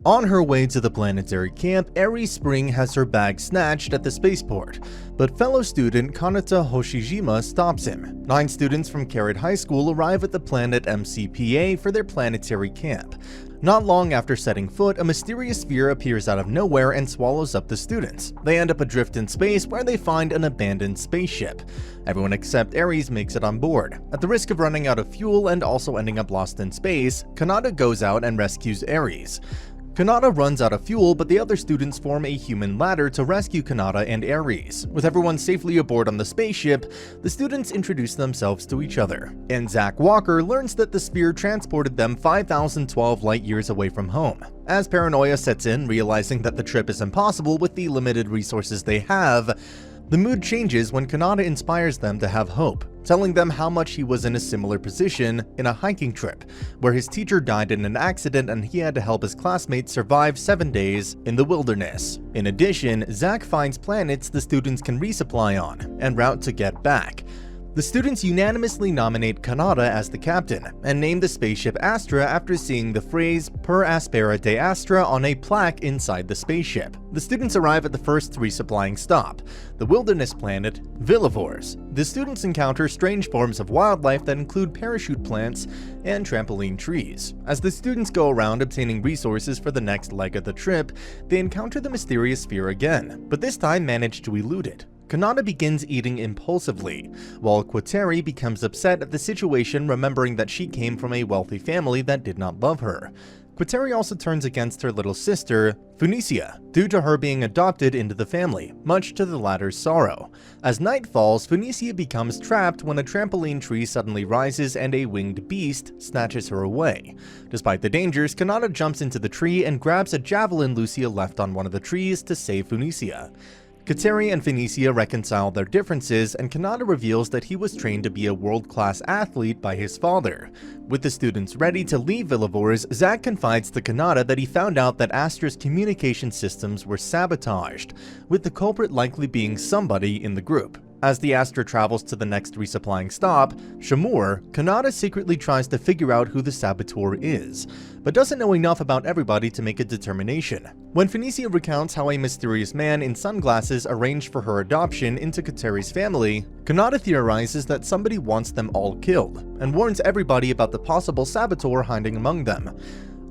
On her way to the planetary camp, Aries Spring has her bag snatched at the spaceport, but fellow student Kanata Hoshijima stops him. 9 students from Carrot High School arrive at the planet MCPA for their planetary camp. Not long after setting foot, a mysterious sphere appears out of nowhere and swallows up the students. They end up adrift in space where they find an abandoned spaceship. Everyone except Aries makes it on board. At the risk of running out of fuel and also ending up lost in space, Kanata goes out and rescues Aries. Kanata runs out of fuel, but the other students form a human ladder to rescue Kanata and Aries. With everyone safely aboard on the spaceship, the students introduce themselves to each other, and Zach Walker learns that the sphere transported them 5,012 light years away from home. As paranoia sets in, realizing that the trip is impossible with the limited resources they have, the mood changes when Kanata inspires them to have hope, telling them how much he was in a similar position in a hiking trip, where his teacher died in an accident and he had to help his classmates survive 7 days in the wilderness. In addition, Zach finds planets the students can resupply on, en route to get back. The students unanimously nominate Kanata as the captain, and name the spaceship Astra after seeing the phrase "Per aspera de Astra" on a plaque inside the spaceship. The students arrive at the first resupplying stop, the wilderness planet Villivores. The students encounter strange forms of wildlife that include parachute plants and trampoline trees. As the students go around obtaining resources for the next leg of the trip, they encounter the mysterious sphere again, but this time manage to elude it. Kanata begins eating impulsively, while Quateri becomes upset at the situation, remembering that she came from a wealthy family that did not love her. Quateri also turns against her little sister, Phoenicia, due to her being adopted into the family, much to the latter's sorrow. As night falls, Phoenicia becomes trapped when a trampoline tree suddenly rises and a winged beast snatches her away. Despite the dangers, Kanata jumps into the tree and grabs a javelin Lucia left on one of the trees to save Phoenicia. Kateri and Phoenicia reconcile their differences, and Kanata reveals that he was trained to be a world-class athlete by his father. With the students ready to leave Villivores, Zach confides to Kanata that he found out that Astra's communication systems were sabotaged, with the culprit likely being somebody in the group. As the Astra travels to the next resupplying stop, Shamur, Kanata secretly tries to figure out who the saboteur is, but doesn't know enough about everybody to make a determination. When Phoenicia recounts how a mysterious man in sunglasses arranged for her adoption into Kateri's family, Kanata theorizes that somebody wants them all killed, and warns everybody about the possible saboteur hiding among them.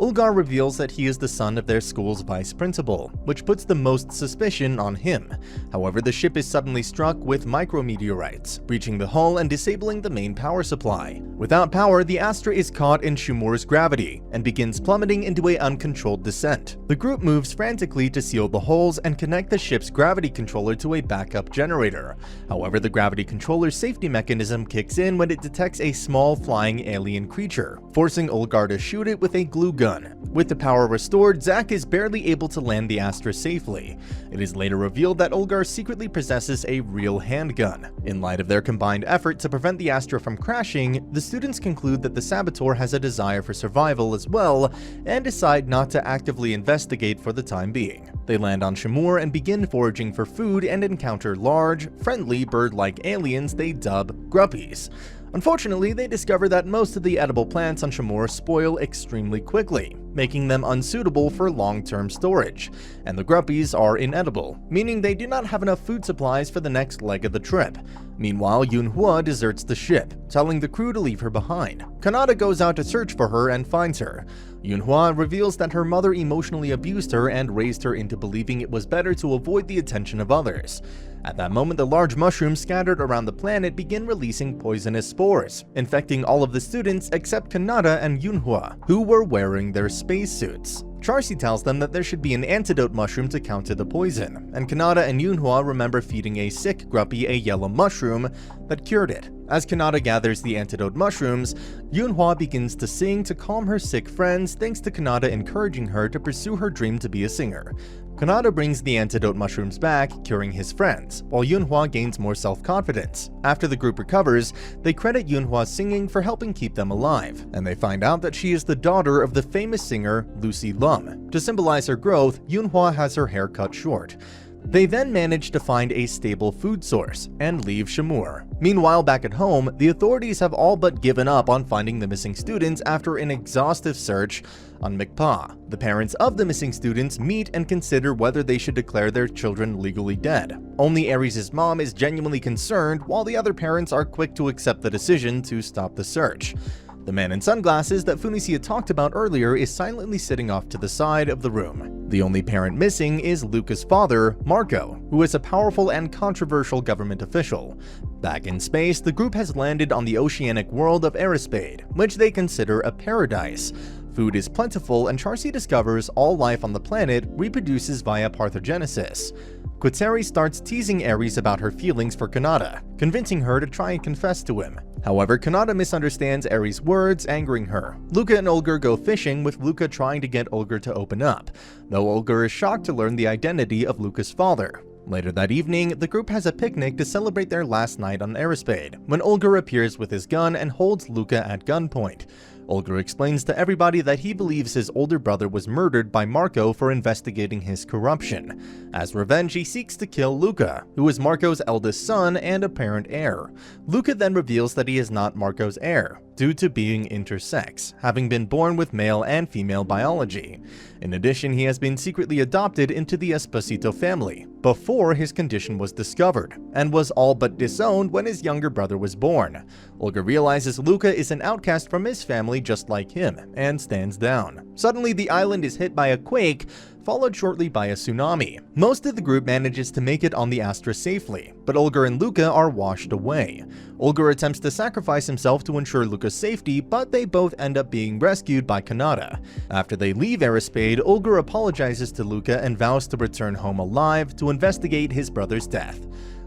Ulgar reveals that he is the son of their school's vice principal, which puts the most suspicion on him. However, the ship is suddenly struck with micrometeorites, breaching the hull and disabling the main power supply. Without power, the Astra is caught in Shumur's gravity and begins plummeting into an uncontrolled descent. The group moves frantically to seal the holes and connect the ship's gravity controller to a backup generator. However, the gravity controller's safety mechanism kicks in when it detects a small flying alien creature, forcing Ulgar to shoot it with a glue gun. With the power restored, Zach is barely able to land the Astra safely. It is later revealed that Ulgar secretly possesses a real handgun. In light of their combined effort to prevent the Astra from crashing, the students conclude that the saboteur has a desire for survival as well, and decide not to actively investigate for the time being. They land on Shamur and begin foraging for food and encounter large, friendly bird-like aliens they dub Gruppies. Unfortunately, they discover that most of the edible plants on Shamur spoil extremely quickly, making them unsuitable for long-term storage, and the Gruppies are inedible, meaning they do not have enough food supplies for the next leg of the trip. Meanwhile, Yunhua deserts the ship, telling the crew to leave her behind. Kanata goes out to search for her and finds her. Yunhua reveals that her mother emotionally abused her and raised her into believing it was better to avoid the attention of others. At that moment, the large mushrooms scattered around the planet begin releasing poisonous spores, infecting all of the students except Kanata and Yunhua, who were wearing their spacesuits. Charcy tells them that there should be an antidote mushroom to counter the poison, and Kanata and Yunhua remember feeding a sick Gruppy a yellow mushroom that cured it. As Kanata gathers the antidote mushrooms, Yunhua begins to sing to calm her sick friends thanks to Kanata encouraging her to pursue her dream to be a singer. Kanata brings the antidote mushrooms back, curing his friends, while Yunhua gains more self-confidence. After the group recovers, they credit Yunhua's singing for helping keep them alive, and they find out that she is the daughter of the famous singer Lucy Lum. To symbolize her growth, Yunhua has her hair cut short. They then manage to find a stable food source and leave Shamur. Meanwhile, back at home, the authorities have all but given up on finding the missing students after an exhaustive search on Mikpah. The parents of the missing students meet and consider whether they should declare their children legally dead. Only Ares' mom is genuinely concerned, while the other parents are quick to accept the decision to stop the search. The man in sunglasses that Funisia talked about earlier is silently sitting off to the side of the room. The only parent missing is Luca's father, Marco, who is a powerful and controversial government official. Back in space, the group has landed on the oceanic world of Arispade, which they consider a paradise. Food is plentiful, and Charcy discovers all life on the planet reproduces via parthenogenesis. Quateri starts teasing Ares about her feelings for Kanata, convincing her to try and confess to him. However, Kanata misunderstands Ares' words, angering her. Luca and Olger go fishing, with Luca trying to get Olger to open up, though Olger is shocked to learn the identity of Luca's father. Later that evening, the group has a picnic to celebrate their last night on Arispade, when Olger appears with his gun and holds Luca at gunpoint. Olger explains to everybody that he believes his older brother was murdered by Marco for investigating his corruption. As revenge, he seeks to kill Luca, who is Marco's eldest son and apparent heir. Luca then reveals that he is not Marco's heir, due to being intersex, having been born with male and female biology. In addition, he has been secretly adopted into the Esposito family before his condition was discovered, and was all but disowned when his younger brother was born. Olga realizes Luca is an outcast from his family just like him, and stands down. Suddenly, the island is hit by a quake, followed shortly by a tsunami. Most of the group manages to make it on the Astra safely, but Olger and Luca are washed away. Olger attempts to sacrifice himself to ensure Luca's safety, but they both end up being rescued by Kanata. After they leave Arispade, Olger apologizes to Luca and vows to return home alive to investigate his brother's death.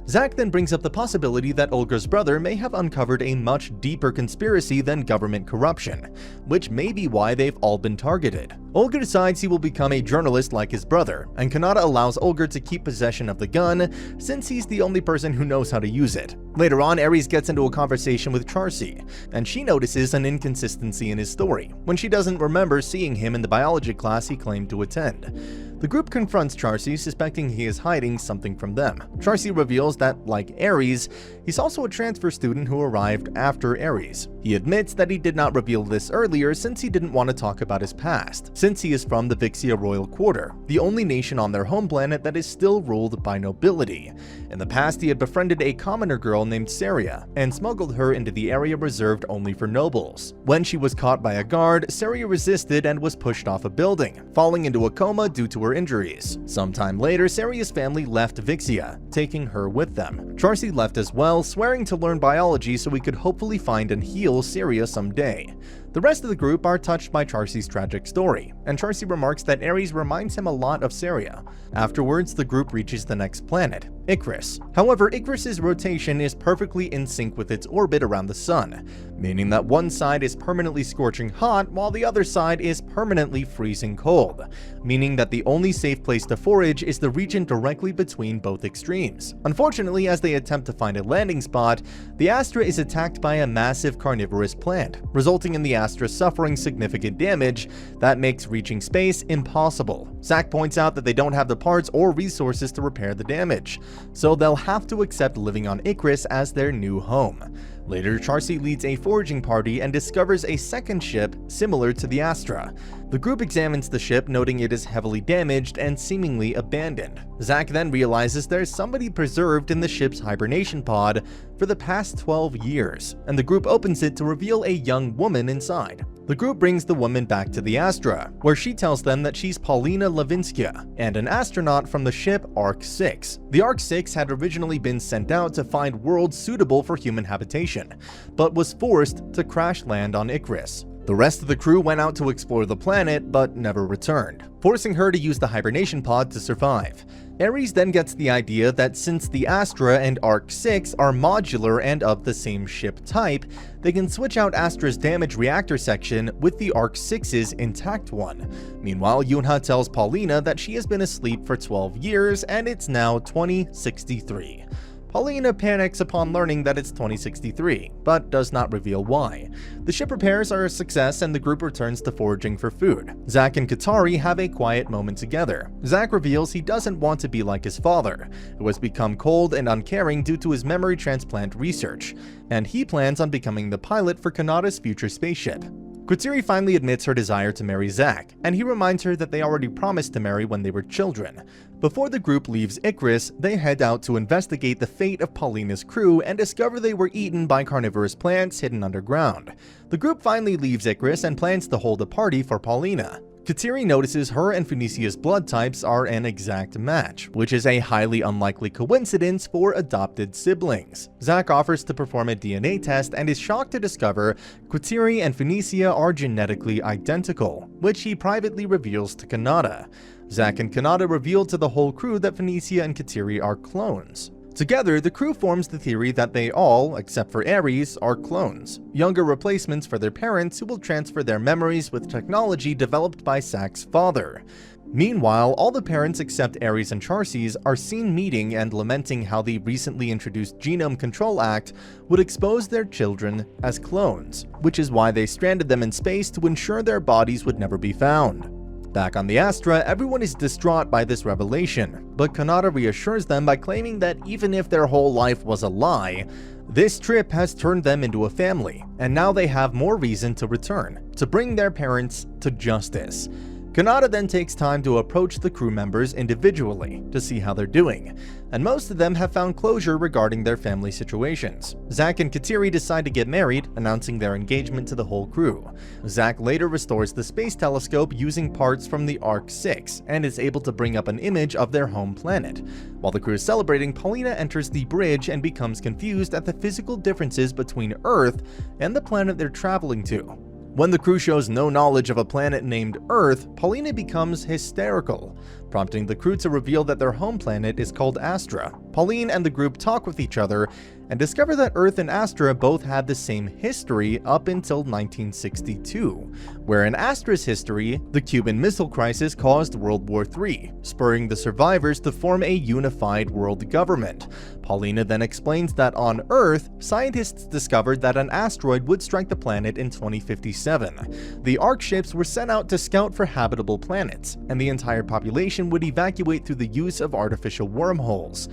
Zack then brings up the possibility that Olger's brother may have uncovered a much deeper conspiracy than government corruption, which may be why they've all been targeted. Olger decides he will become a journalist like his brother, and Kanata allows Olger to keep possession of the gun, since he's the only person who knows how to use it. Later on, Ares gets into a conversation with Charcy, and she notices an inconsistency in his story, when she doesn't remember seeing him in the biology class he claimed to attend. The group confronts Charcy, suspecting he is hiding something from them. Charcy reveals that, like Ares, he's also a transfer student who arrived after Ares. He admits that he did not reveal this earlier since he didn't want to talk about his past, since he is from the Vixia Royal Quarter, the only nation on their home planet that is still ruled by nobility. In the past, he had befriended a commoner girl named Saria, and smuggled her into the area reserved only for nobles. When she was caught by a guard, Saria resisted and was pushed off a building, falling into a coma due to her injuries. Sometime later, Saria's family left Vixia, taking her with them. Charcy left as well, swearing to learn biology so he could hopefully find and heal Saria someday. The rest of the group are touched by Charcy's tragic story, and Charcy remarks that Ares reminds him a lot of Saria. Afterwards, the group reaches the next planet, Icarus. However, Icarus's rotation is perfectly in sync with its orbit around the sun, meaning that one side is permanently scorching hot while the other side is permanently freezing cold, meaning that the only safe place to forage is the region directly between both extremes. Unfortunately, as they attempt to find a landing spot, the Astra is attacked by a massive carnivorous plant, resulting in the Astra suffering significant damage that makes reaching space impossible. Zack points out that they don't have the parts or resources to repair the damage, so they'll have to accept living on Icarus as their new home. Later, Charcy leads a foraging party and discovers a second ship similar to the Astra. The group examines the ship, noting it is heavily damaged and seemingly abandoned. Zack then realizes there's somebody preserved in the ship's hibernation pod for the past 12 years, and the group opens it to reveal a young woman inside. The group brings the woman back to the Astra, where she tells them that she's Paulina Levinskia, and an astronaut from the ship Ark-6. The Ark-6 had originally been sent out to find worlds suitable for human habitation, but was forced to crash land on Icarus. The rest of the crew went out to explore the planet, but never returned, forcing her to use the hibernation pod to survive. Ares then gets the idea that since the Astra and Ark-6 are modular and of the same ship type, they can switch out Astra's damaged reactor section with the Ark-6's intact one. Meanwhile, Yunha tells Paulina that she has been asleep for 12 years and it's now 2063. Paulina panics upon learning that it's 2063, but does not reveal why. The ship repairs are a success and the group returns to foraging for food. Zack and Katari have a quiet moment together. Zack reveals he doesn't want to be like his father, who has become cold and uncaring due to his memory transplant research, and he plans on becoming the pilot for Kanata's future spaceship. Katari finally admits her desire to marry Zack, and he reminds her that they already promised to marry when they were children. Before the group leaves Icarus, they head out to investigate the fate of Paulina's crew and discover they were eaten by carnivorous plants hidden underground. The group finally leaves Icarus and plans to hold a party for Paulina. Katari notices her and Phoenicia's blood types are an exact match, which is a highly unlikely coincidence for adopted siblings. Zack offers to perform a DNA test and is shocked to discover Katari and Phoenicia are genetically identical, which he privately reveals to Kanata. Zack and Kanata reveal to the whole crew that Phoenicia and Katari are clones. Together, the crew forms the theory that they all, except for Ares, are clones, younger replacements for their parents who will transfer their memories with technology developed by Zack's father. Meanwhile, all the parents except Ares and Charces are seen meeting and lamenting how the recently introduced Genome Control Act would expose their children as clones, which is why they stranded them in space to ensure their bodies would never be found. Back on the Astra, everyone is distraught by this revelation, but Kanata reassures them by claiming that even if their whole life was a lie, this trip has turned them into a family, and now they have more reason to return, to bring their parents to justice. Kanata then takes time to approach the crew members individually to see how they're doing, and most of them have found closure regarding their family situations. Zack and Katari decide to get married, announcing their engagement to the whole crew. Zack later restores the space telescope using parts from the Ark 6 and is able to bring up an image of their home planet. While the crew is celebrating, Paulina enters the bridge and becomes confused at the physical differences between Earth and the planet they're traveling to. When the crew shows no knowledge of a planet named Earth, Paulina becomes hysterical, prompting the crew to reveal that their home planet is called Astra. Pauline and the group talk with each other and discover that Earth and Astra both had the same history up until 1962, where in Astra's history, the Cuban Missile Crisis caused World War III, spurring the survivors to form a unified world government. Paulina then explains that on Earth, scientists discovered that an asteroid would strike the planet in 2057. The Ark ships were sent out to scout for habitable planets, and the entire population would evacuate through the use of artificial wormholes.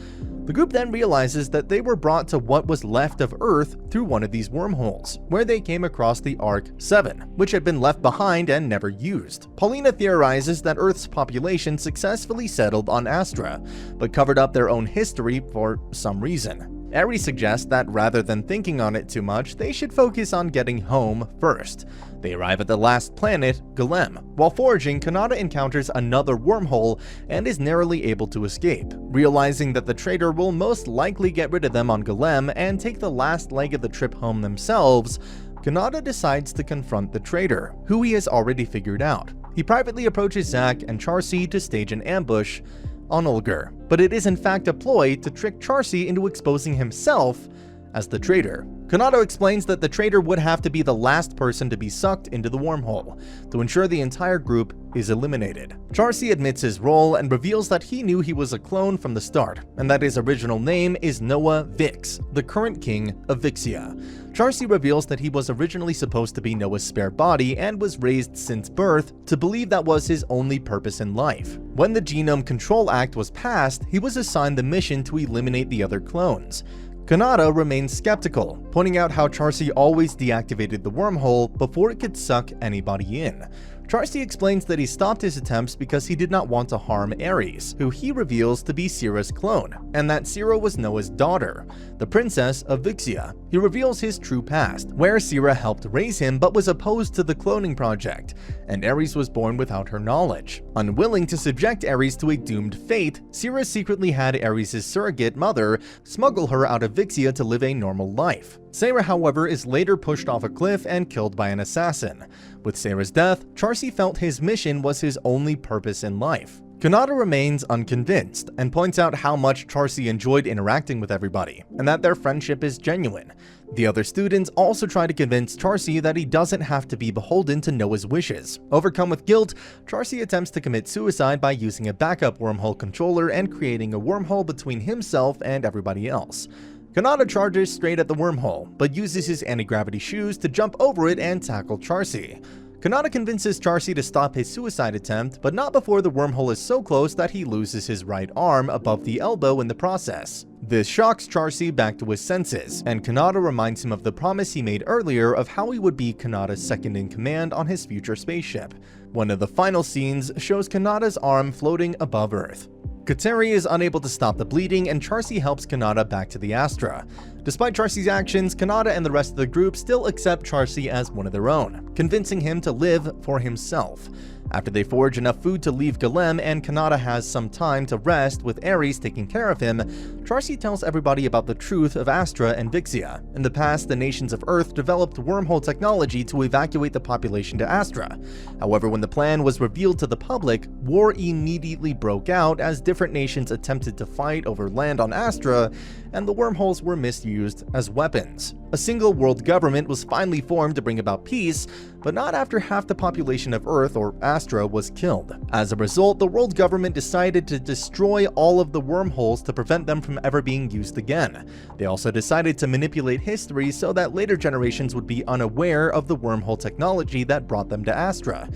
The group then realizes that they were brought to what was left of Earth through one of these wormholes, where they came across the Ark 7, which had been left behind and never used. Paulina theorizes that Earth's population successfully settled on Astra, but covered up their own history for some reason. Ares suggests that rather than thinking on it too much, they should focus on getting home first. They arrive at the last planet, Golem. While foraging, Kanata encounters another wormhole and is narrowly able to escape. Realizing that the traitor will most likely get rid of them on Golem and take the last leg of the trip home themselves, Kanata decides to confront the traitor, who he has already figured out. He privately approaches Zack and Charcy to stage an ambush on Ulger, but it is in fact a ploy to trick Charcy into exposing himself as the traitor. Kanata explains that the traitor would have to be the last person to be sucked into the wormhole, to ensure the entire group is eliminated. Charcy admits his role and reveals that he knew he was a clone from the start, and that his original name is Noah Vix, the current king of Vixia. Charcy reveals that he was originally supposed to be Noah's spare body and was raised since birth to believe that was his only purpose in life. When the Genome Control Act was passed, he was assigned the mission to eliminate the other clones. Kanata remains skeptical, pointing out how Charcy always deactivated the wormhole before it could suck anybody in. Charcy explains that he stopped his attempts because he did not want to harm Ares, who he reveals to be Syrah's clone, and that Syrah was Noah's daughter, the princess of Vixia. He reveals his true past, where Syrah helped raise him but was opposed to the cloning project, and Ares was born without her knowledge. Unwilling to subject Ares to a doomed fate, Syrah secretly had Ares' surrogate mother smuggle her out of Vixia to live a normal life. Syrah, however, is later pushed off a cliff and killed by an assassin. With Syrah's death, Charcy felt his mission was his only purpose in life. Kanata remains unconvinced and points out how much Charcy enjoyed interacting with everybody, and that their friendship is genuine. The other students also try to convince Charcy that he doesn't have to be beholden to Noah's wishes. Overcome with guilt, Charcy attempts to commit suicide by using a backup wormhole controller and creating a wormhole between himself and everybody else. Kanata charges straight at the wormhole, but uses his anti-gravity shoes to jump over it and tackle Charcy. Kanata convinces Charcy to stop his suicide attempt, but not before the wormhole is so close that he loses his right arm above the elbow in the process. This shocks Charcy back to his senses, and Kanata reminds him of the promise he made earlier of how he would be Kanata's second-in-command on his future spaceship. One of the final scenes shows Kanata's arm floating above Earth. Kateri is unable to stop the bleeding, and Charcy helps Kanata back to the Astra. Despite Charcy's actions, Kanata and the rest of the group still accept Charcy as one of their own, convincing him to live for himself. After they forage enough food to leave Golem and Kanata has some time to rest with Ares taking care of him, Charcy tells everybody about the truth of Astra and Vixia. In the past, the nations of Earth developed wormhole technology to evacuate the population to Astra. However, when the plan was revealed to the public, war immediately broke out as different nations attempted to fight over land on Astra, and the wormholes were misused as weapons. A single world government was finally formed to bring about peace, but not after half the population of Earth, or Astra, was killed. As a result, the world government decided to destroy all of the wormholes to prevent them from ever being used again. They also decided to manipulate history so that later generations would be unaware of the wormhole technology that brought them to Astra.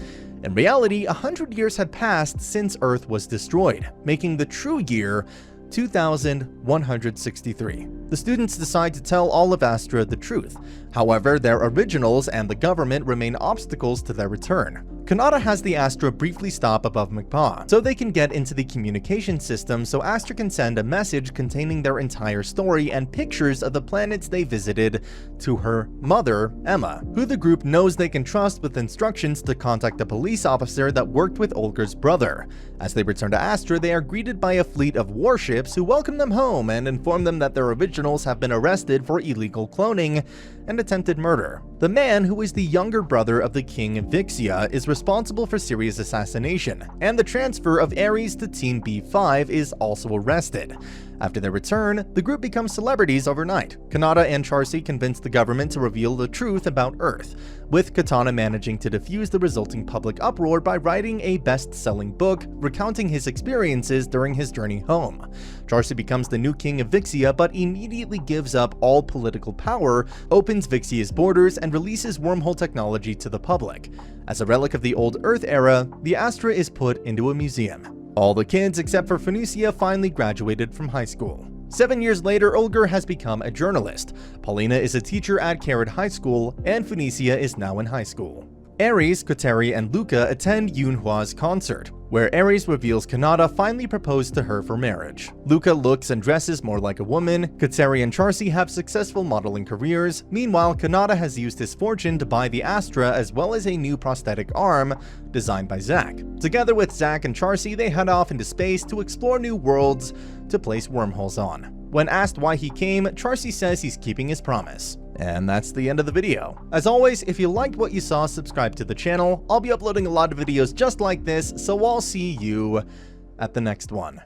In reality, 100 years had passed since Earth was destroyed, making the true year 2163. The students decide to tell all of Astra the truth. However, their originals and the government remain obstacles to their return. Kanata has the Astra briefly stop above Mkpa, so they can get into the communication system so Astra can send a message containing their entire story and pictures of the planets they visited to her mother, Emma, who the group knows they can trust, with instructions to contact a police officer that worked with Olger's brother. As they return to Astra, they are greeted by a fleet of warships who welcome them home and inform them that their originals have been arrested for illegal cloning and attempted murder. The man, who is the younger brother of the king Vixia, is responsible for Sirius' assassination, and the transfer of Ares to Team B5 is also arrested. After their return, the group becomes celebrities overnight. Kanata and Charcy convince the government to reveal the truth about Earth, with Katana managing to defuse the resulting public uproar by writing a best-selling book recounting his experiences during his journey home. Charcy becomes the new king of Vixia, but immediately gives up all political power, opens Vixia's borders, and releases wormhole technology to the public. As a relic of the old Earth era, the Astra is put into a museum. All the kids except for Phoenicia finally graduated from high school. 7 years later, Olger has become a journalist. Paulina is a teacher at Carrot High School, and Phoenicia is now in high school. Ares, Kateri, and Luca attend Yunhua's concert, where Ares reveals Kanata finally proposed to her for marriage. Luca looks and dresses more like a woman. Kateri and Charcy have successful modeling careers. Meanwhile, Kanata has used his fortune to buy the Astra as well as a new prosthetic arm designed by Zack. Together with Zack and Charcy, they head off into space to explore new worlds to place wormholes on. When asked why he came, Charcy says he's keeping his promise. And that's the end of the video. As always, if you liked what you saw, subscribe to the channel. I'll be uploading a lot of videos just like this, so I'll see you at the next one.